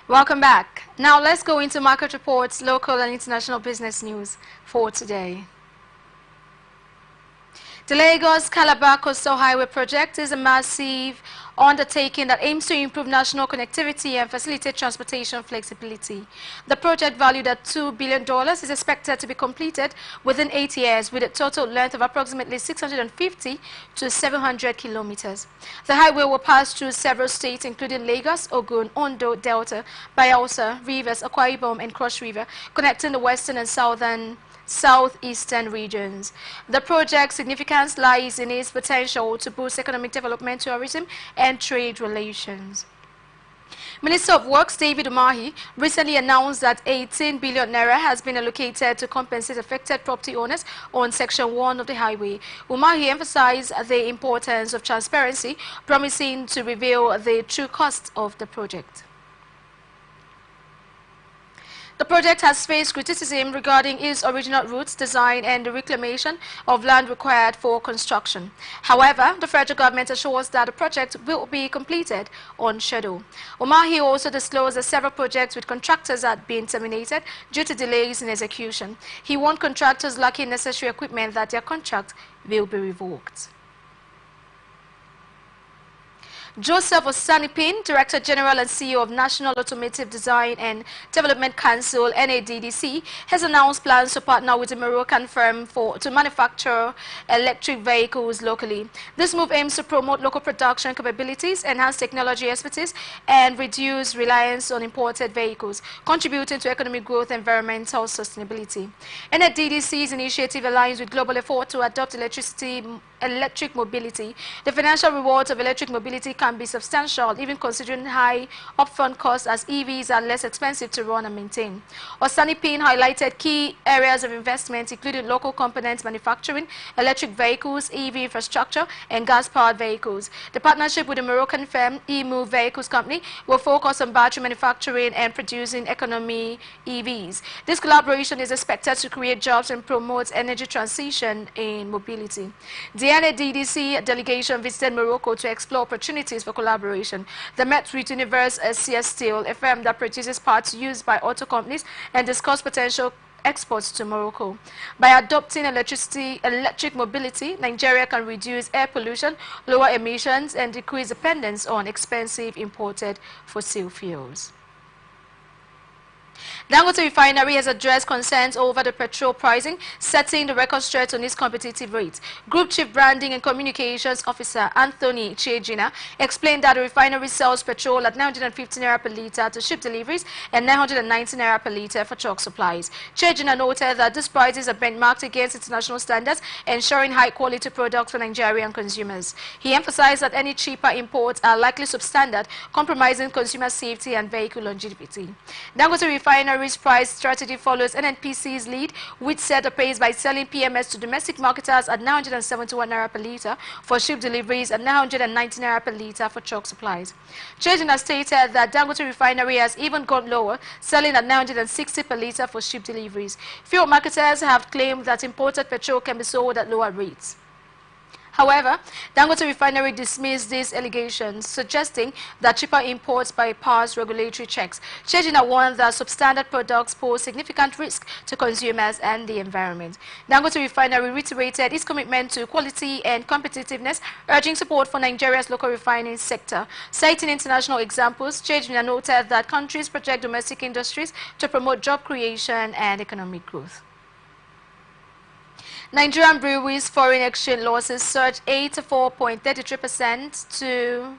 Welcome back. Now let's go into market reports, local and international business news for today. The Lagos-Calabar Coastal Highway project is a massive undertaking that aims to improve national connectivity and facilitate transportation flexibility. The project, valued at $2 billion, is expected to be completed within 8 years with a total length of approximately 650 to 700 kilometers. The highway will pass through several states including Lagos, Ogun, Ondo, Delta, Bayelsa, Rivers, Akwa Ibom, and Cross River, connecting the western and southeastern regions. The project's significance lies in its potential to boost economic development, tourism, and trade relations. Minister of Works David Umahi recently announced that 18 billion naira has been allocated to compensate affected property owners on Section 1 of the highway. Umahi emphasized the importance of transparency, promising to reveal the true cost of the project. The project has faced criticism regarding its original routes, design, and the reclamation of land required for construction. However, the federal government assures that the project will be completed on schedule. Umahi also disclosed that several projects with contractors had been terminated due to delays in execution. He warned contractors lacking necessary equipment that their contract will be revoked. Joseph Osanipin, Director General and CEO of National Automotive Design and Development Council, NADDC, has announced plans to partner with a Moroccan firm to manufacture electric vehicles locally. This move aims to promote local production capabilities, enhance technology expertise, and reduce reliance on imported vehicles, contributing to economic growth and environmental sustainability. NADDC's initiative aligns with global effort to adopt electric mobility. The financial rewards of electric mobility can be substantial, even considering high upfront costs, as EVs are less expensive to run and maintain. Osanipin highlighted key areas of investment, including local components manufacturing, electric vehicles, EV infrastructure, and gas-powered vehicles. The partnership with the Moroccan firm E-Move Vehicles Company will focus on battery manufacturing and producing economy EVs. This collaboration is expected to create jobs and promote energy transition in mobility. The NADDC delegation visited Morocco to explore opportunities for collaboration. They met with Universe CS Steel, a firm that produces parts used by auto companies, and discussed potential exports to Morocco. By adopting electric mobility, Nigeria can reduce air pollution, lower emissions, and decrease dependence on expensive imported fossil fuels. Dangote Refinery has addressed concerns over the petrol pricing, setting the record straight on its competitive rates. Group Chief Branding and Communications Officer Anthony Chejina explained that the refinery sells petrol at 950 naira per litre to ship deliveries and 990 naira per litre for truck supplies. Chejina noted that these prices are benchmarked against international standards, ensuring high-quality products for Nigerian consumers. He emphasized that any cheaper imports are likely substandard, compromising consumer safety and vehicle longevity. Dangote Refinery's price strategy follows NNPC's lead, which set the pace by selling PMS to domestic marketers at 971 naira per litre for ship deliveries and 990 naira per litre for truck supplies. Chejina stated that Dangote Refinery has even gone lower, selling at 960 per litre for ship deliveries. Fuel marketers have claimed that imported petrol can be sold at lower rates. However, Dangote Refinery dismissed these allegations, suggesting that cheaper imports bypass regulatory checks. Chejina warned that substandard products pose significant risk to consumers and the environment. Dangote Refinery reiterated its commitment to quality and competitiveness, urging support for Nigeria's local refining sector. Citing international examples, Chejina noted that countries project domestic industries to promote job creation and economic growth. Nigerian breweries' foreign exchange losses surged 84.33% to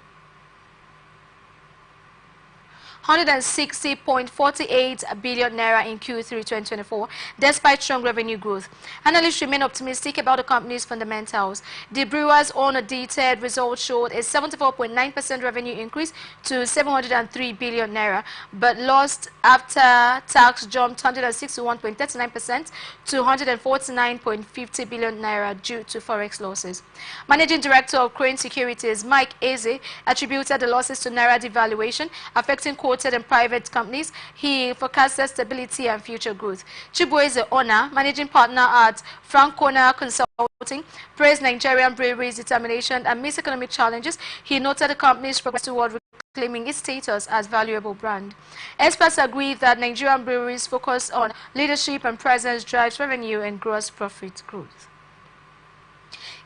160.48 billion naira in Q3 2024, despite strong revenue growth. Analysts remain optimistic about the company's fundamentals. The brewers' own audited results showed a 74.9% revenue increase to 703 billion naira, but lost after tax jumped 161.39% to 149.50 billion naira due to forex losses. Managing Director of Crane Securities, Mike Eze, attributed the losses to naira devaluation affecting quoted and private companies. He forecasted stability and future growth. Chibueze Ona, managing partner at Francona Consulting, praised Nigerian breweries' determination amidst economic challenges. He noted the company's progress toward claiming its status as valuable brand. Experts agree that Nigerian breweries' focus on leadership and presence drives revenue and gross profit growth.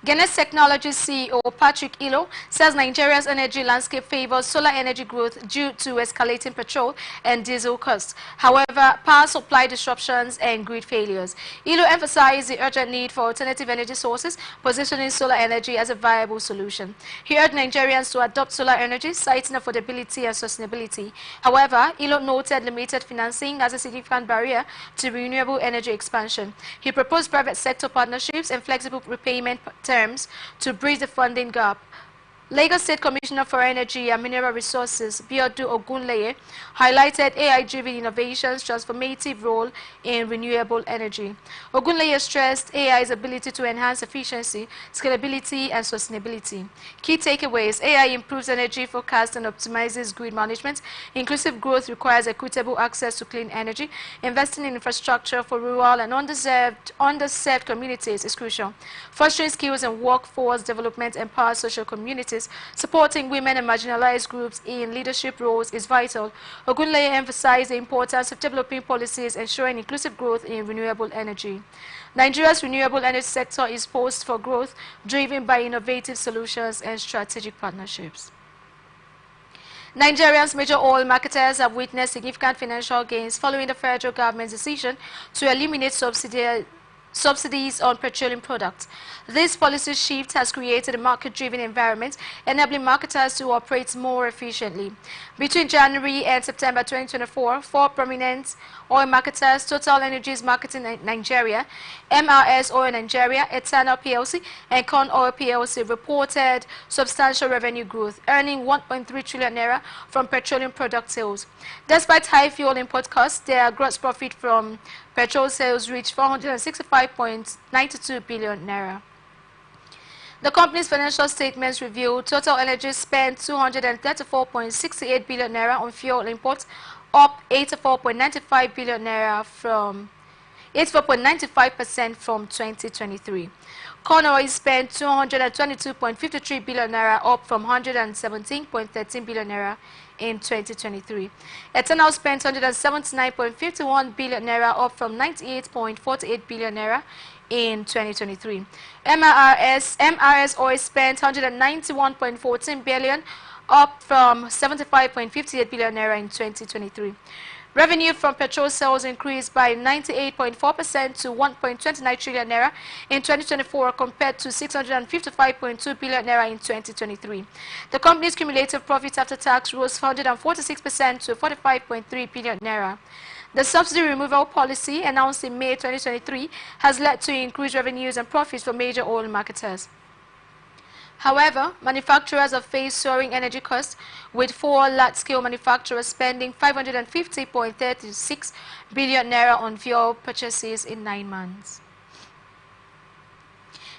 Guinness Technologies CEO Patrick Ilo says Nigeria's energy landscape favors solar energy growth due to escalating petrol and diesel costs. However, power supply disruptions and grid failures. Ilo emphasized the urgent need for alternative energy sources, positioning solar energy as a viable solution. He urged Nigerians to adopt solar energy, citing affordability and sustainability. However, Ilo noted limited financing as a significant barrier to renewable energy expansion. He proposed private sector partnerships and flexible repayment terms to bridge the funding gap. Lagos State Commissioner for Energy and Mineral Resources, Biodu Ogunleye, highlighted AI-driven innovations' transformative role in renewable energy. Ogunleye stressed AI's ability to enhance efficiency, scalability, and sustainability. Key takeaways: AI improves energy forecast and optimizes grid management. Inclusive growth requires equitable access to clean energy. Investing in infrastructure for rural and underserved communities is crucial. Fostering skills and workforce development empowers social communities. Supporting women and marginalized groups in leadership roles is vital. Ogunleye emphasized the importance of developing policies ensuring inclusive growth in renewable energy. Nigeria's renewable energy sector is poised for growth, driven by innovative solutions and strategic partnerships. Nigeria's major oil marketers have witnessed significant financial gains following the federal government's decision to eliminate subsidies on petroleum products. This policy shift has created a market-driven environment, enabling marketers to operate more efficiently. Between January and September 2024, four prominent oil marketers, Total Energies Marketing Nigeria, MRS Oil Nigeria, Eternal PLC, and Con Oil PLC, reported substantial revenue growth, earning 1.3 trillion naira from petroleum product sales. Despite high fuel import costs, their gross profit from petrol sales reached 465.92 billion naira. The company's financial statements reveal Total Energies spent 234.68 billion naira on fuel imports, up 84.95 billion naira from 84.95% from 2023. Corn Oil spent 222.53 billion naira, up from 117.13 billion naira in 2023. Eternal spent 179.51 billion naira, up from 98.48 billion naira in 2023. MRS Oil spent 191.14 billion, up from 75.58 billion naira in 2023. Revenue from petrol sales increased by 98.4% to 1.29 trillion naira in 2024 compared to 655.2 billion naira in 2023. The company's cumulative profit after tax rose 146% to 45.3 billion naira. The subsidy removal policy announced in May 2023 has led to increased revenues and profits for major oil marketers. However, manufacturers have faced soaring energy costs, with four large-scale manufacturers spending 550.36 billion naira on fuel purchases in 9 months.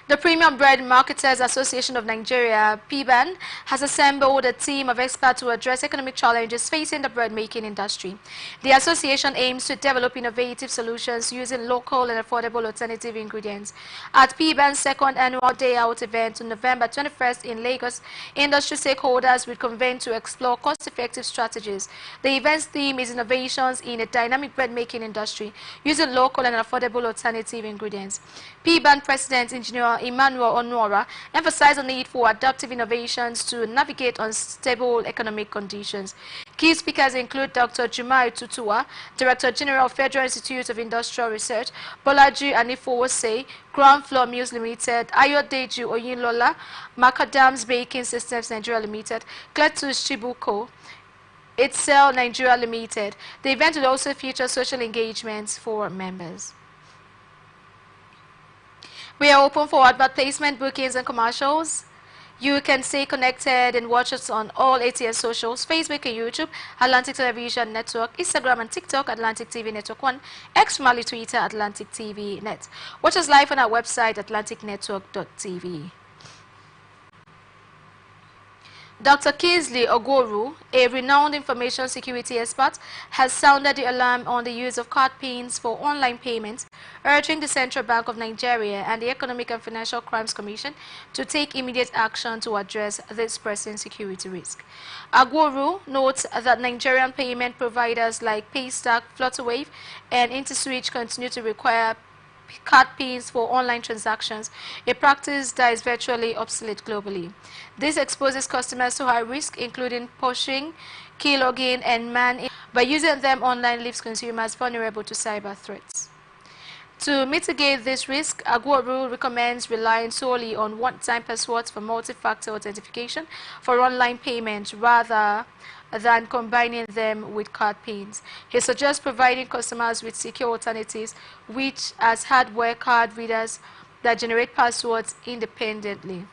The Premium Bread Marketers Association of Nigeria, PBAN, has assembled a team of experts to address economic challenges facing the bread-making industry. The association aims to develop innovative solutions using local and affordable alternative ingredients. At PBAN's second annual Day Out event on November 21st in Lagos, industry stakeholders will convene to explore cost-effective strategies. The event's theme is innovations in a dynamic bread-making industry using local and affordable alternative ingredients. PBAN President Engineer Emmanuel Onwara emphasized the need for adaptive innovations to navigate unstable economic conditions. Key speakers include Dr. Jumai Tutua, Director General of Federal Institute of Industrial Research, Bolaji Anifowose, Ground Floor Mills Limited, Ayodeju Oyinlola, Macadam's Baking Systems Nigeria Limited, Cletus Chibuko, Itzel Nigeria Limited. The event will also feature social engagements for members. We are open for advert placement, bookings, and commercials. You can stay connected and watch us on all ATS socials: Facebook and YouTube, Atlantic Television Network, Instagram and TikTok, Atlantic TV Network 1, X formerly Twitter, Atlantic TV Net. Watch us live on our website, atlanticnetwork.tv. Dr. Kingsley Ogoru, a renowned information security expert, has sounded the alarm on the use of card pins for online payments, urging the Central Bank of Nigeria and the Economic and Financial Crimes Commission to take immediate action to address this pressing security risk. Ogoru notes that Nigerian payment providers like Paystack, Flutterwave, and InterSwitch continue to require card pins for online transactions, a practice that is virtually obsolete globally. This exposes customers to high risk, including poaching, key login, and man. By using them online leaves consumers vulnerable to cyber threats. To mitigate this risk, Agworu recommends relying solely on one-time passwords for multi-factor authentication for online payments rather than combining them with card pins. He suggests providing customers with secure alternatives, which as hardware card readers that generate passwords independently.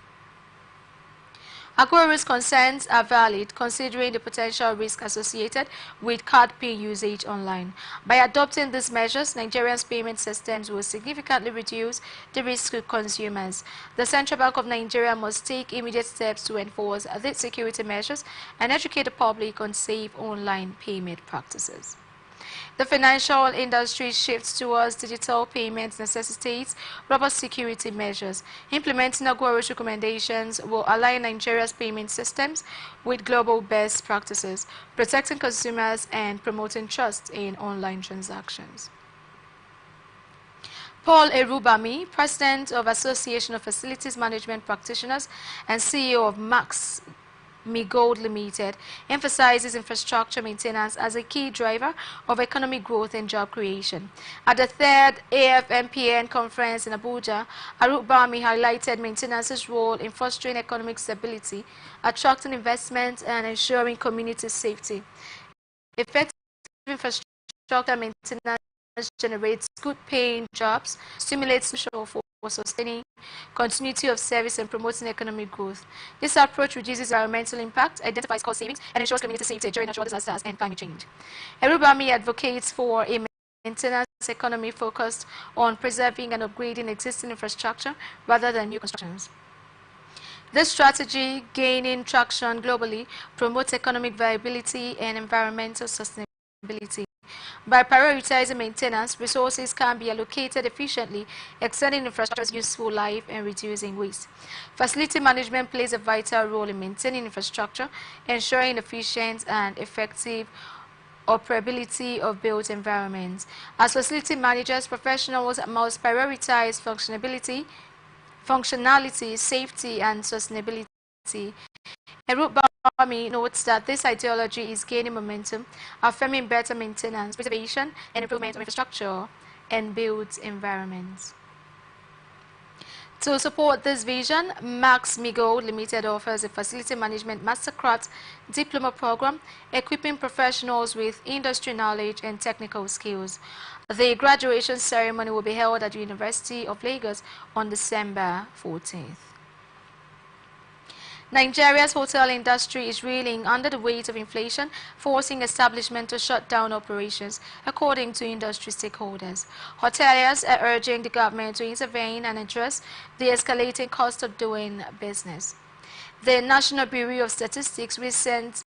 Agworu's concerns are valid considering the potential risk associated with card pin usage online. By adopting these measures, Nigeria's payment systems will significantly reduce the risk to consumers. The Central Bank of Nigeria must take immediate steps to enforce these security measures and educate the public on safe online payment practices. The financial industry shifts towards digital payments necessitates robust security measures. Implementing Agworu's recommendations will align Nigeria's payment systems with global best practices, protecting consumers and promoting trust in online transactions. Paul Erubami, President of Association of Facilities Management Practitioners and CEO of Max Gold Limited, emphasizes infrastructure maintenance as a key driver of economic growth and job creation. At the third AFMPN conference in Abuja, Arubami highlighted maintenance's role in fostering economic stability, attracting investment, and ensuring community safety. Effective infrastructure maintenance generates good-paying jobs, stimulates social for sustaining continuity of service and promoting economic growth. This approach reduces environmental impact, identifies cost savings, and ensures community safety during natural disasters and climate change. Erubami advocates for a maintenance economy focused on preserving and upgrading existing infrastructure rather than new constructions. This strategy, gaining traction globally, promotes economic viability and environmental sustainability. By prioritizing maintenance, resources can be allocated efficiently, extending infrastructure's useful life and reducing waste. Facility management plays a vital role in maintaining infrastructure, ensuring efficient and effective operability of built environments. As facility managers, professionals must prioritize functionality, safety, and sustainability. Erubami notes that this ideology is gaining momentum, affirming better maintenance, preservation, and improvement of infrastructure and built environments. To support this vision, Max Gold Limited offers a Facility Management Mastercraft Diploma program, equipping professionals with industry knowledge and technical skills. The graduation ceremony will be held at the University of Lagos on December 14th. Nigeria's hotel industry is reeling under the weight of inflation, forcing establishments to shut down operations, according to industry stakeholders. Hoteliers are urging the government to intervene and address the escalating cost of doing business. The National Bureau of Statistics recent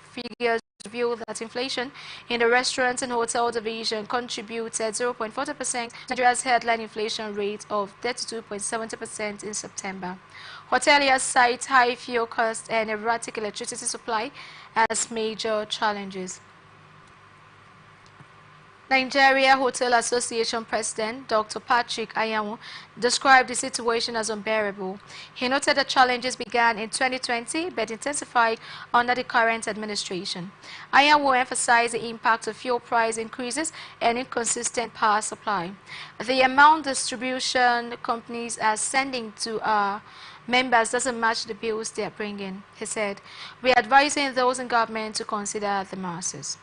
figures reveal that inflation in the restaurant and hotel division contributed 0.40% to Nigeria's headline inflation rate of 32.70% in September. Hoteliers cite high fuel costs and erratic electricity supply as major challenges. Nigeria Hotel Association President Dr. Patrick Ayamu described the situation as unbearable. He noted that challenges began in 2020 but intensified under the current administration. Ayamu emphasized the impact of fuel price increases and inconsistent power supply. The amount distribution companies are sending to our members doesn't match the bills they are bringing, he said. We are advising those in government to consider the masses.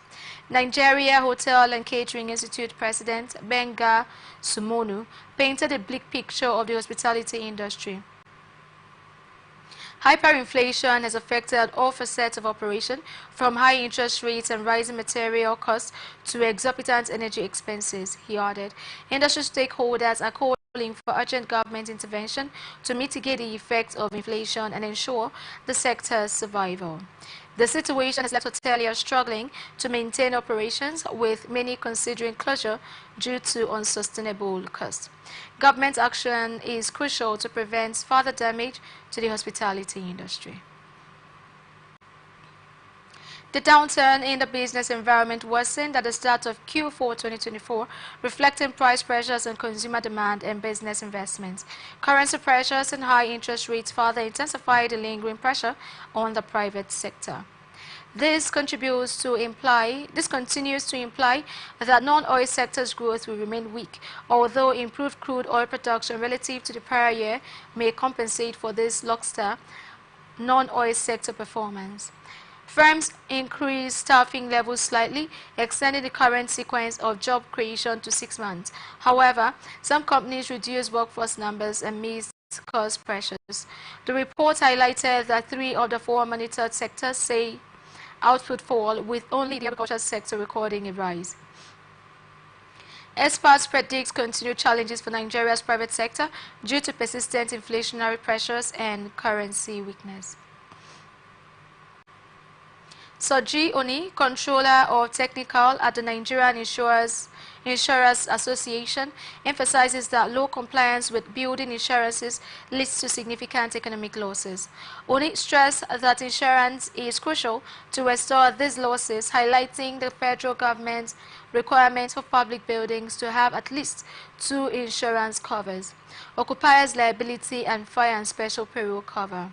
Nigeria Hotel and Catering Institute President Benga Sumonu painted a bleak picture of the hospitality industry. Hyperinflation has affected all facets of operation, from high interest rates and rising material costs to exorbitant energy expenses, he added. Industry stakeholders are calling calling for urgent government intervention to mitigate the effects of inflation and ensure the sector's survival. The situation has left hoteliers struggling to maintain operations, with many considering closure due to unsustainable costs. Government action is crucial to prevent further damage to the hospitality industry. The downturn in the business environment worsened at the start of Q4 2024, reflecting price pressures on consumer demand and business investments. Currency pressures and high interest rates further intensified the lingering pressure on the private sector. This continues to imply that non-oil sector's growth will remain weak, although improved crude oil production relative to the prior year may compensate for this lackluster non-oil sector performance. Firms increased staffing levels slightly, extending the current sequence of job creation to 6 months. However, some companies reduced workforce numbers amidst cost pressures. The report highlighted that 3 of the 4 monitored sectors say output fall, with only the agriculture sector recording a rise. Experts predict continued challenges for Nigeria's private sector due to persistent inflationary pressures and currency weakness. Soji Oni, controller of technical at the Nigerian Insurers Association, emphasizes that low compliance with building insurances leads to significant economic losses. Oni stressed that insurance is crucial to restore these losses, highlighting the federal government's requirement for public buildings to have at least 2 insurance covers: occupiers' liability and fire and special peril cover.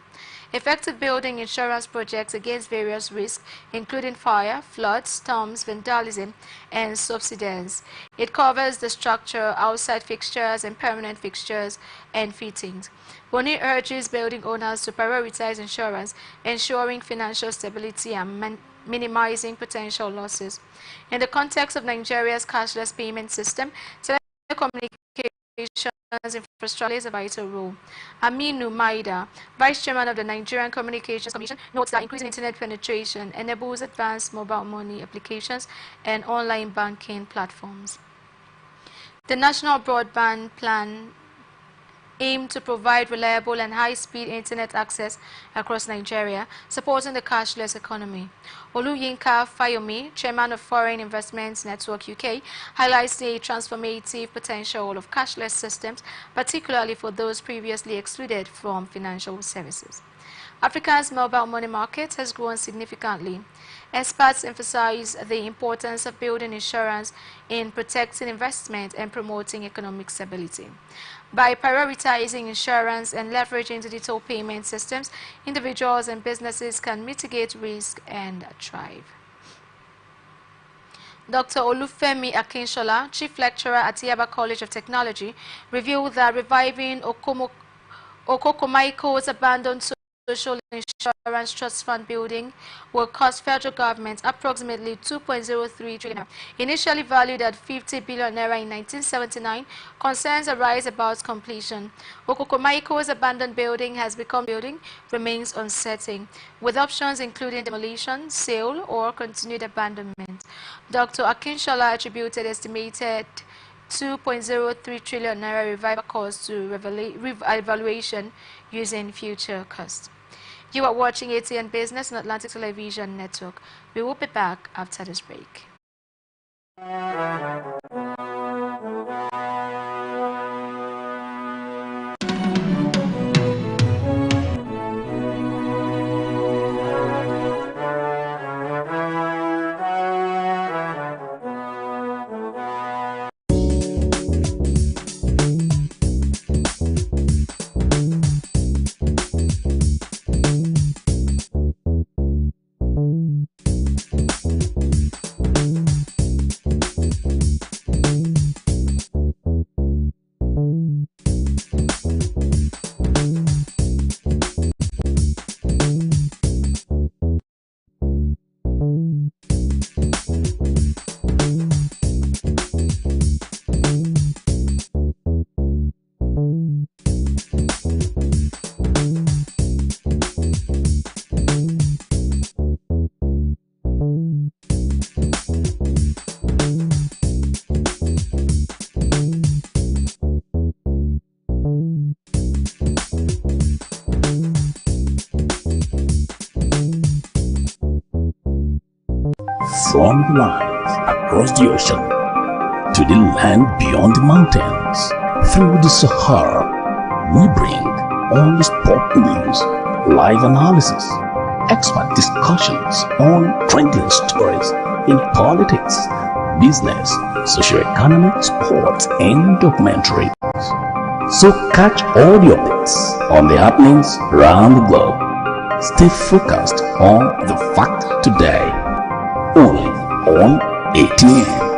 Effective building insurance projects against various risks, including fire, floods, storms, vandalism, and subsidence. It covers the structure, outside fixtures, and permanent fixtures and fittings. Boni urges building owners to prioritize insurance, ensuring financial stability and minimizing potential losses. In the context of Nigeria's cashless payment system, telecommunications infrastructure plays a vital role. Aminu Maida, Vice Chairman of the Nigerian Communications Commission, notes that increasing internet penetration enables advanced mobile money applications and online banking platforms. The National Broadband Plan aimed to provide reliable and high-speed internet access across Nigeria, supporting the cashless economy. Oluyinka Fayomi, Chairman of Foreign Investments Network UK, highlights the transformative potential of cashless systems, particularly for those previously excluded from financial services. Africa's mobile money market has grown significantly. Experts emphasize the importance of building insurance in protecting investment and promoting economic stability. By prioritizing insurance and leveraging digital payment systems, individuals and businesses can mitigate risk and thrive. Dr. Olufemi Akinshola, Chief Lecturer at Yaba College of Technology, revealed that reviving Okokomaiko's abandoned social insurance trust fund building will cost federal government approximately 2.03 trillion. Initially valued at 50 billion naira in 1979, concerns arise about completion. Okokomaiko's abandoned building has become building remains uncertain, with options including demolition, sale, or continued abandonment. Dr. Akinshola attributed estimated 2.03 trillion naira revival cost to evaluation using future costs. You are watching ATN Business on Atlantic Television Network. We will be back after this break. along the lines, across the ocean, to the land beyond the mountains, through the Sahara. We bring all the sport news, live analysis, expert discussions on trending stories in politics, business, socio-economic, sports, and documentaries. So catch all the updates on the happenings around the globe. Stay focused on the fact today, only on ATN.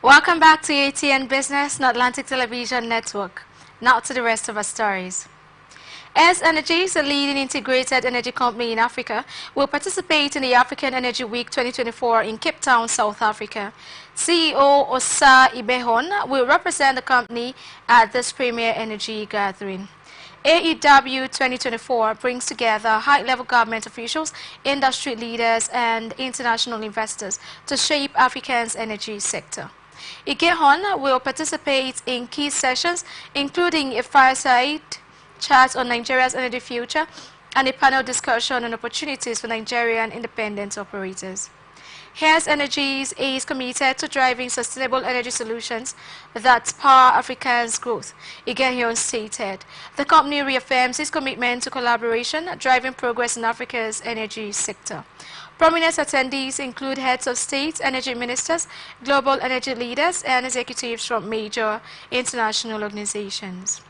Welcome back to ATN Business, and Atlantic Television Network. Now to the rest of our stories. S Energies, a leading integrated energy company in Africa, will participate in the African Energy Week 2024 in Cape Town, South Africa. CEO Osa Ibehon will represent the company at this premier energy gathering. AEW 2024 brings together high-level government officials, industry leaders, and international investors to shape Africa's energy sector. Igehon will participate in key sessions, including a fireside chat on Nigeria's energy future and a panel discussion on opportunities for Nigerian independent operators. Hess Energies is committed to driving sustainable energy solutions that power Africa's growth, Igehon stated. The company reaffirms its commitment to collaboration, driving progress in Africa's energy sector. Prominent attendees include heads of state, energy ministers, global energy leaders, and executives from major international organizations.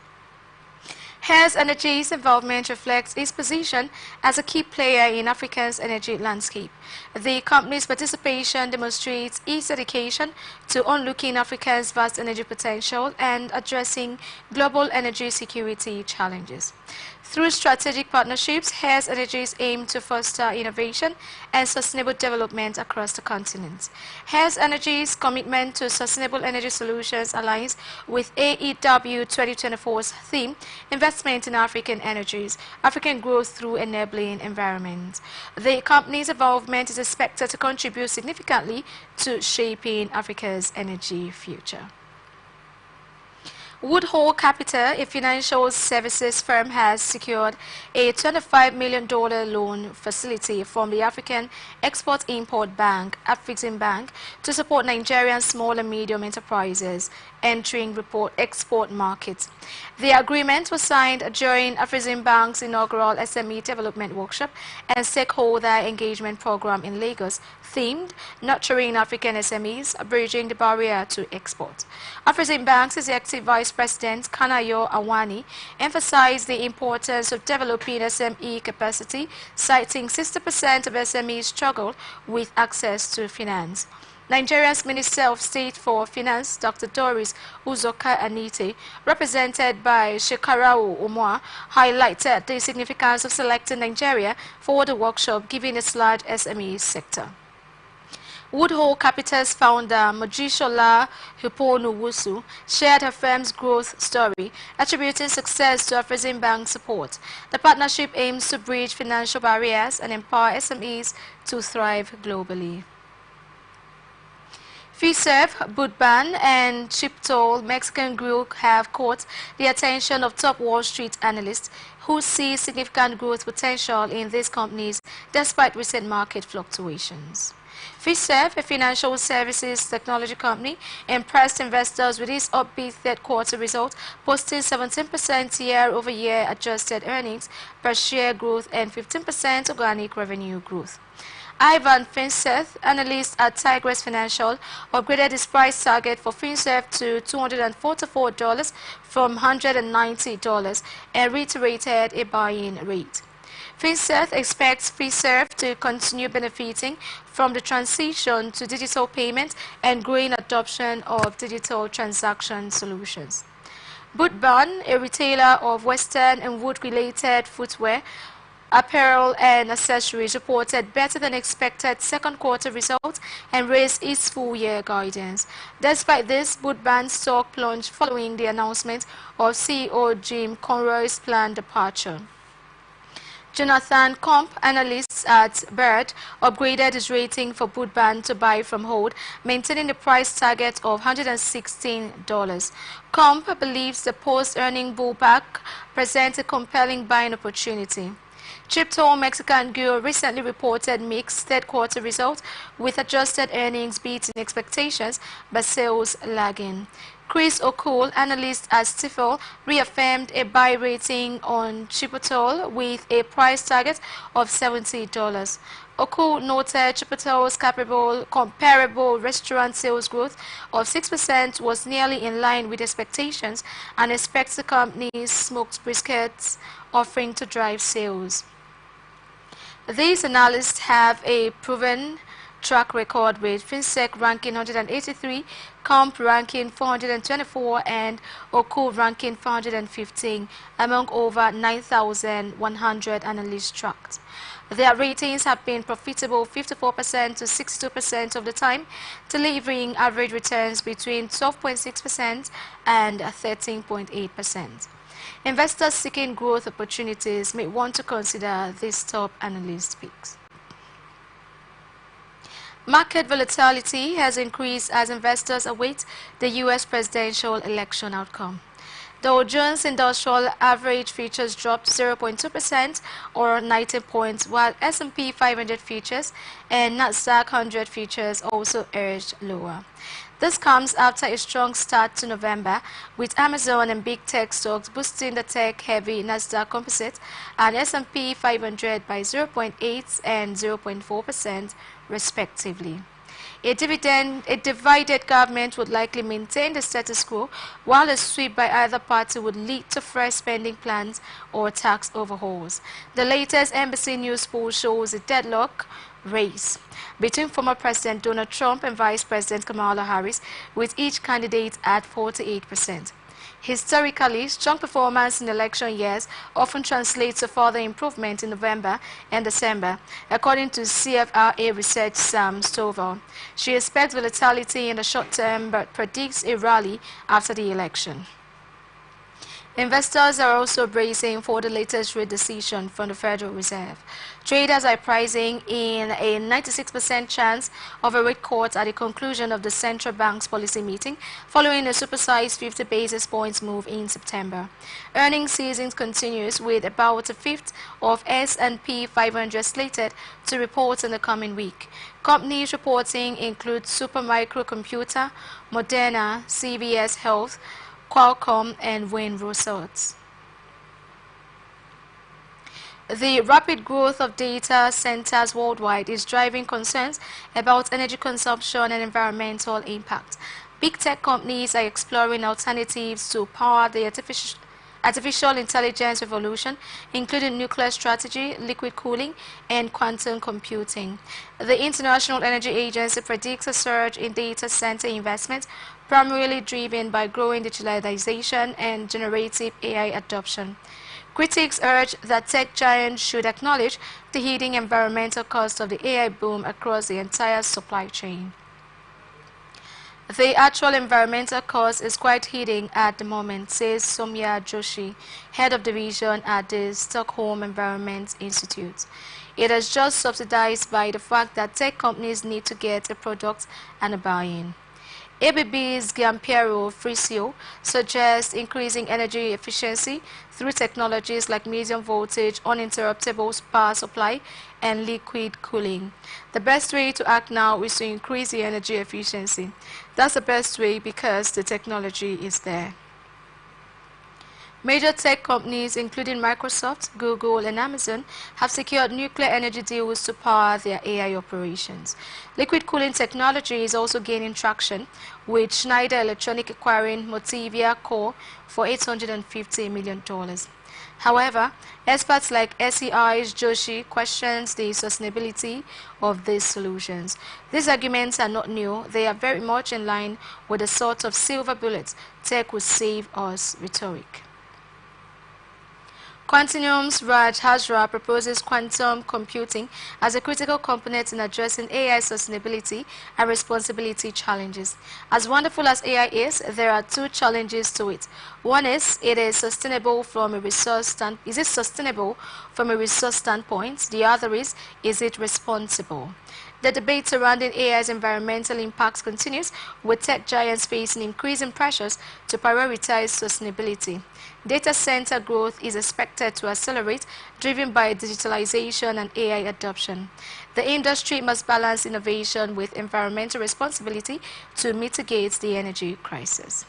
Hess Energy's involvement reflects its position as a key player in Africa's energy landscape. The company's participation demonstrates its dedication to unlocking Africa's vast energy potential and addressing global energy security challenges. Through strategic partnerships, Hess Energies aim to foster innovation and sustainable development across the continent. Hess Energies' commitment to sustainable energy solutions aligns with AEW 2024's theme, Investment in African Energies, African Growth Through Enabling Environment. The company's involvement is expected to contribute significantly to shaping Africa's energy future. Woodhull Capital, a financial services firm, has secured a $25 million loan facility from the African Export-Import Bank, Afreximbank, to support Nigerian small and medium enterprises entering export markets. The agreement was signed during Afreximbank's inaugural SME Development Workshop and Stakeholder Engagement Program in Lagos, themed Nurturing African SMEs, Bridging the Barrier to Export. Afreximbank's Executive Vice President Kanayo Awani emphasized the importance of developing SME capacity, citing 60% of SMEs struggle with access to finance. Nigeria's Minister of State for Finance, Dr. Doris Uzoka Anite, represented by Shekarau Umwa, highlighted the significance of selecting Nigeria for the workshop, given its large SME sector. Woodhull Capital's founder, Mojishola Huponuwusu, shared her firm's growth story, attributing success to Afreximbank's support. The partnership aims to bridge financial barriers and empower SMEs to thrive globally. FISERV, Budban, and Chiptol Mexican Group have caught the attention of top Wall Street analysts who see significant growth potential in these companies despite recent market fluctuations. FISERV, a financial services technology company, impressed investors with its upbeat third-quarter results, posting 17% year-over-year adjusted earnings per share growth and 15% organic revenue growth. Ivan Finseth, analyst at Tigress Financial, upgraded his price target for FinServ to $244 from $190 and reiterated a buy-in rate. FinServ expects FinServ to continue benefiting from the transition to digital payment and growing adoption of digital transaction solutions. Budban, a retailer of Western and wood-related footwear, apparel and accessories, reported better than expected second quarter results and raised its full-year guidance. Despite this, Budban's stock plunged following the announcement of CEO Jim Conroy's planned departure. Jonathan Comp, analyst at Baird, upgraded his rating for Budban to buy from hold, maintaining the price target of $116. Comp believes the post-earning bullback presents a compelling buying opportunity. Chiptol Mexican Group recently reported mixed third-quarter results with adjusted earnings beating expectations but sales lagging. Chris O'Cool, analyst at Stifel, reaffirmed a buy rating on Chiptol with a price target of $70. O'Cool noted Chiptol's comparable restaurant sales growth of 6% was nearly in line with expectations and expects the company's smoked briskets offering to drive sales. These analysts have a proven track record, with FinSec ranking 183, Comp ranking 424 and Oku ranking 415 among over 9,100 analysts tracked. Their ratings have been profitable 54% to 62% of the time, delivering average returns between 12.6% and 13.8%. Investors seeking growth opportunities may want to consider these top analyst picks. Market volatility has increased as investors await the U.S. presidential election outcome. Dow Jones Industrial Average Futures dropped 0.2% or 19 points, while S&P 500 futures and Nasdaq 100 futures also edged lower. This comes after a strong start to November, with Amazon and big tech stocks boosting the tech-heavy Nasdaq Composite and S&P 500 by 0.8 and 0.4% respectively. A divided government would likely maintain the status quo, while a sweep by either party would lead to fresh spending plans or tax overhauls. The latest Embassy News poll shows a deadlock race between former President Donald Trump and Vice President Kamala Harris, with each candidate at 48%. Historically, strong performance in election years often translates to further improvement in November and December, according to CFRA research Sam Stovall. She expects volatility in the short term but predicts a rally after the election. Investors are also bracing for the latest rate decision from the Federal Reserve. Traders are pricing in a 96% chance of a rate cut at the conclusion of the central bank's policy meeting, following a supersized 50 basis points move in September. Earnings season continues with about a fifth of S&P 500 slated to report in the coming week. Companies reporting include Supermicro Computer, Moderna, CVS Health, Qualcomm, and Wayne Resorts. The rapid growth of data centers worldwide is driving concerns about energy consumption and environmental impact. Big tech companies are exploring alternatives to power the artificial intelligence revolution, including nuclear strategy, liquid cooling, and quantum computing. The International Energy Agency predicts a surge in data center investments, primarily driven by growing digitalization and generative AI adoption. Critics urge that tech giants should acknowledge the hidden environmental cost of the AI boom across the entire supply chain. The actual environmental cost is quite hidden at the moment, says Soumya Joshi, head of division at the Stockholm Environment Institute. It is just subsidized by the fact that tech companies need to get a product and a buy-in. ABB's Giampiero Frisio suggests increasing energy efficiency through technologies like medium voltage, uninterruptible power supply, and liquid cooling. The best way to act now is to increase the energy efficiency. That's the best way because the technology is there. Major tech companies, including Microsoft, Google, and Amazon, have secured nuclear energy deals to power their AI operations. Liquid cooling technology is also gaining traction, with Schneider Electric acquiring Motivia Core for $850 million. However, experts like SEI's Joshi questions the sustainability of these solutions. These arguments are not new. They are very much in line with the sort of silver bullets tech will save us rhetoric. Quantium's Raj Hazra proposes quantum computing as a critical component in addressing AI sustainability and responsibility challenges. As wonderful as AI is, there are two challenges to it. One is, is it sustainable from a resource standpoint? The other is it responsible? The debate surrounding AI's environmental impacts continues, with tech giants facing increasing pressures to prioritize sustainability. Data center growth is expected to accelerate, driven by digitalization and AI adoption. The industry must balance innovation with environmental responsibility to mitigate the energy crisis.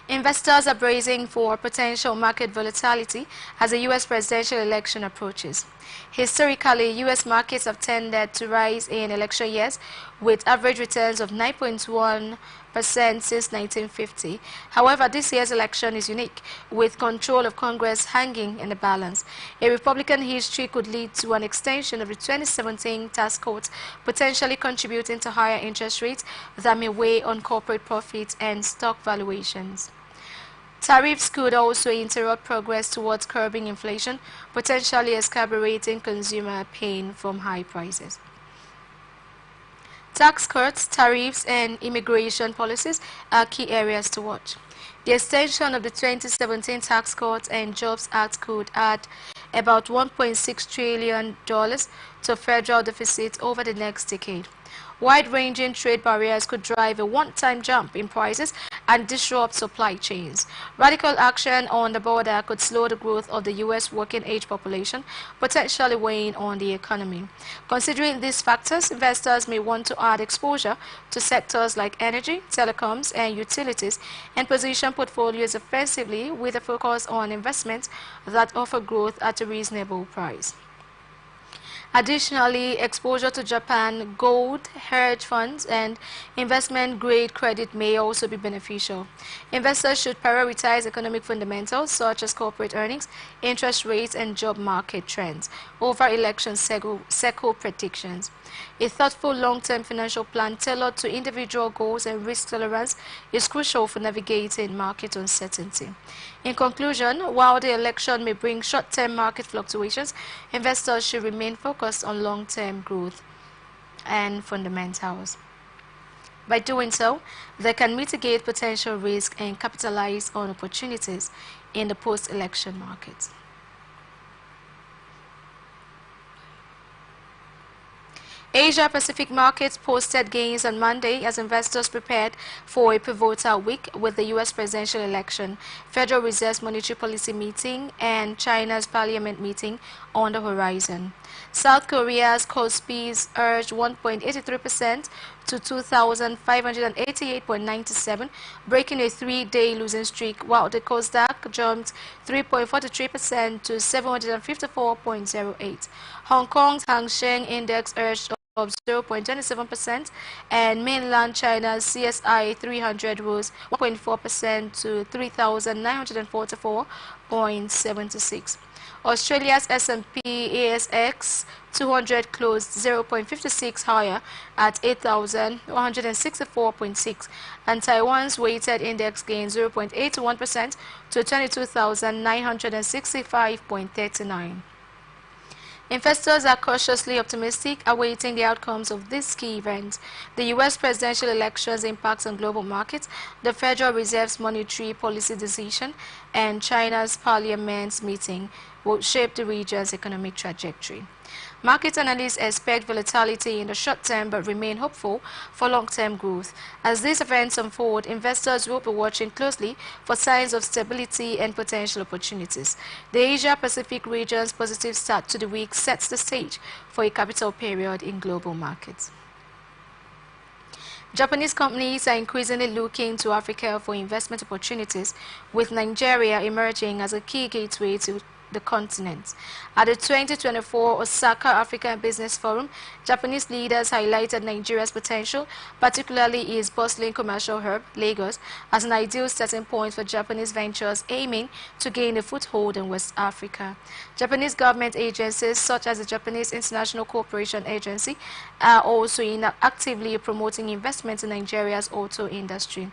Investors are bracing for potential market volatility as the U.S. presidential election approaches. Historically, U.S. markets have tended to rise in election years, with average returns of 9.1% since 1950. However, this year's election is unique, with control of Congress hanging in the balance. A Republican history could lead to an extension of the 2017 tax cuts, potentially contributing to higher interest rates that may weigh on corporate profits and stock valuations. Tariffs could also interrupt progress towards curbing inflation, potentially exacerbating consumer pain from high prices. Tax cuts, tariffs, and immigration policies are key areas to watch. The extension of the 2017 Tax Cuts and Jobs Act could add about $1.6 trillion to federal deficit over the next decade. Wide-ranging trade barriers could drive a one-time jump in prices and disrupt supply chains. Radical action on the border could slow the growth of the U.S. working-age population, potentially weighing on the economy. Considering these factors, investors may want to add exposure to sectors like energy, telecoms, and utilities, and position portfolios offensively with a focus on investments that offer growth at a reasonable price. Additionally, exposure to Japan, gold, hedge funds, and investment-grade credit may also be beneficial. Investors should prioritize economic fundamentals such as corporate earnings, interest rates, and job market trends over election cycle predictions. A thoughtful long-term financial plan tailored to individual goals and risk tolerance is crucial for navigating market uncertainty. In conclusion, while the election may bring short-term market fluctuations, investors should remain focused on long-term growth and fundamentals. By doing so, they can mitigate potential risk and capitalize on opportunities in the post-election market. Asia-Pacific markets posted gains on Monday as investors prepared for a pivotal week with the U.S. presidential election, Federal Reserve's monetary policy meeting, and China's parliament meeting on the horizon. South Korea's Kospi's urged 1.83% to 2,588.97, breaking a three-day losing streak, while the Kosdaq jumped 3.43% to 754.08. Hong Kong's Hang Seng Index urged of 0.27%, and mainland China's CSI 300 rose 1.4% to 3,944.76. Australia's S&P ASX 200 closed 0.56 higher at 8,164.6, and Taiwan's weighted index gained 0.81% to 22,965.39. Investors are cautiously optimistic, awaiting the outcomes of this key event: the U.S. presidential election's impact on global markets, the Federal Reserve's monetary policy decision, and China's parliament meeting will shape the region's economic trajectory. Market analysts expect volatility in the short term but remain hopeful for long-term growth. As these events unfold, investors will be watching closely for signs of stability and potential opportunities. The Asia-Pacific region's positive start to the week sets the stage for a capital period in global markets. Japanese companies are increasingly looking to Africa for investment opportunities, with Nigeria emerging as a key gateway to the continent. At the 2024 Osaka African Business Forum, Japanese leaders highlighted Nigeria's potential, particularly its bustling commercial hub, Lagos, as an ideal starting point for Japanese ventures aiming to gain a foothold in West Africa. Japanese government agencies such as the Japanese International Cooperation Agency are also actively promoting investment in Nigeria's auto industry.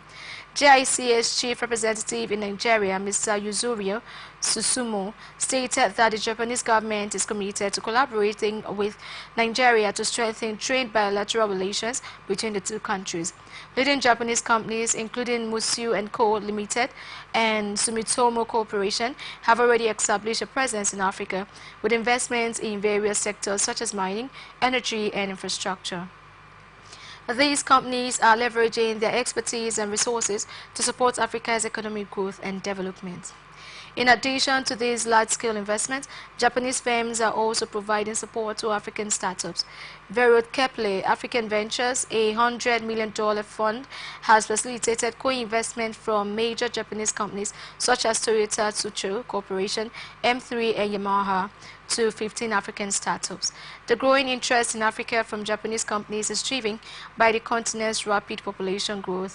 JIC's chief representative in Nigeria, Mr. Yuzuru Susumu, stated that the Japanese government is committed to collaborating with Nigeria to strengthen trade bilateral relations between the two countries. Leading Japanese companies, including Musu & Co. Limited and Sumitomo Corporation, have already established a presence in Africa, with investments in various sectors such as mining, energy, and infrastructure. These companies are leveraging their expertise and resources to support Africa's economic growth and development. In addition to these large-scale investments, Japanese firms are also providing support to African startups. Verot Keple African Ventures, a $100 million fund, has facilitated co-investment from major Japanese companies such as Toyota Tsusho Corporation, M3, and Yamaha to 15 African startups. The growing interest in Africa from Japanese companies is driven by the continent's rapid population growth